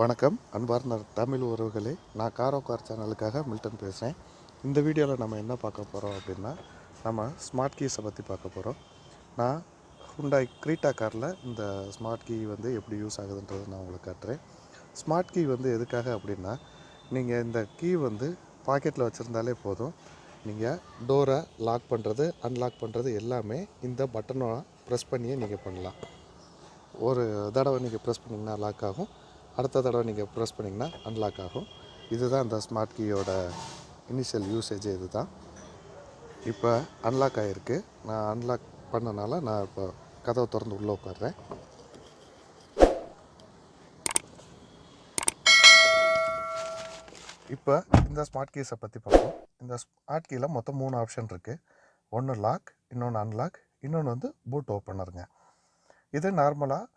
வணக்கம் அன்பார்ந்த தமிழ் உறவுகளே, நான் காரோ கார் சேனலுக்காக மில்டன் பேசுகிறேன். இந்த வீடியோவில் நம்ம என்ன பார்க்க போகிறோம் அப்படின்னா, நம்ம ஸ்மார்ட் கீஸை பற்றி பார்க்க போகிறோம். நான் ஹுண்டாய் க்ரீட்டா காரில் இந்த ஸ்மார்ட் கீ வந்து எப்படி யூஸ் ஆகுதுன்றது நான் உங்களுக்கு காட்டுறேன். ஸ்மார்ட் கீ வந்து எதுக்காக அப்படின்னா, நீங்கள் இந்த கீ வந்து பாக்கெட்டில் வச்சுருந்தாலே போதும். நீங்கள் டோரை லாக் பண்ணுறது, அன்லாக் பண்ணுறது எல்லாமே இந்த பட்டனை ப்ரெஸ் பண்ணியே நீங்கள் பண்ணலாம். ஒரு தடவை நீங்கள் ப்ரெஸ் பண்ணிங்கன்னா லாக் ஆகும், அடுத்த தடவை நீங்கள் ப்ரெஸ் பண்ணிங்கன்னா அன்லாக் ஆகும். இதுதான் இந்த ஸ்மார்ட் கீயோட இனிஷியல் யூசேஜ். இது தான் இப்போ அன்லாக் ஆகிருக்கு. நான் அன்லாக் பண்ணனால நான் இப்போ கதவை திறந்து உள்ளே உட்காடுறேன். இப்போ இந்த ஸ்மார்ட் கீஸை பற்றி பார்ப்போம். இந்த ஸ்மார்ட் கீயில் மொத்தம் 3 ஆப்ஷன் இருக்குது. ஒன்று லாக், இன்னொன்று அன்லாக், இன்னொன்று வந்து பூட் ஓப்பனருங்க. இது நார்மலாக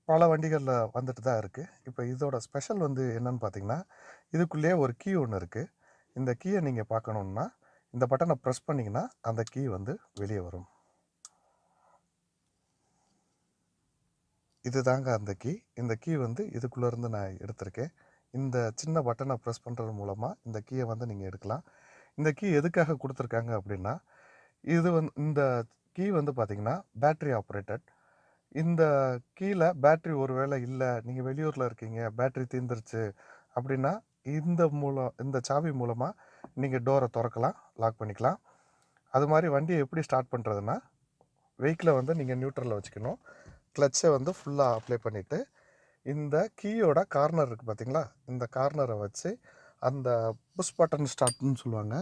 பல வண்டிகளில் வந்துட்டு தான் இருக்குது. இப்போ இதோட ஸ்பெஷல் வந்து என்னென்னு பார்த்தீங்கன்னா, இதுக்குள்ளேயே ஒரு கீ ஒன்று இருக்குது. இந்த கீயை நீங்கள் பார்க்கணுன்னா இந்த பட்டனை ப்ரெஸ் பண்ணிங்கன்னா அந்த கீ வந்து வெளியே வரும். இது தாங்க அந்த கீ. இந்த கீ வந்து இதுக்குள்ளேருந்து நான் எடுத்திருக்கேன். இந்த சின்ன பட்டனை ப்ரெஸ் பண்ணுறது மூலமாக இந்த கீயை வந்து நீங்கள் எடுக்கலாம். இந்த கீ எதுக்காக கொடுத்துருக்காங்க அப்படின்னா, இது வந்து இந்த கீ வந்து பார்த்திங்கன்னா பேட்ரி ஆப்ரேட்டட். இந்த கீழே பேட்ரி ஒரு வேளை இல்லை, நீங்கள் வெளியூரில் இருக்கீங்க, பேட்ரி தீர்ந்துருச்சு அப்படின்னா இந்த சாவி மூலமாக நீங்கள் டோரை திறக்கலாம், லாக் பண்ணிக்கலாம். அது மாதிரி வண்டியை எப்படி ஸ்டார்ட் பண்ணுறதுன்னா, வெஹிக்கிளை வந்து நீங்கள் நியூட்ரலில் வச்சுக்கணும். கிளச்சை வந்து ஃபுல்லாக அப்ளை பண்ணிவிட்டு இந்த கீயோட கார்னர் இருக்குது பார்த்தீங்களா, இந்த கார்னரை வச்சு அந்த புஷ் பட்டன் ஸ்டார்ட்னு சொல்லுவாங்க.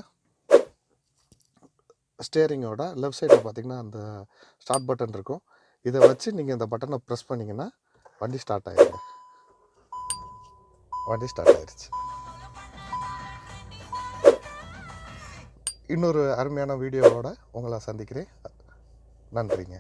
ஸ்டேரிங்கோட லெஃப்ட் சைடில் பார்த்தீங்கன்னா அந்த ஸ்டார்ட் பட்டன் இருக்கும். இதை வச்சு நீங்கள் இந்த பட்டனை ப்ரெஸ் பண்ணிங்கன்னா வண்டி ஸ்டார்ட் ஆகிடுங்க. வண்டி ஸ்டார்ட் ஆகிடுச்சு. இன்னொரு அருமையான வீடியோவோட உங்களை சந்திக்கிறேன். நன்றிங்க.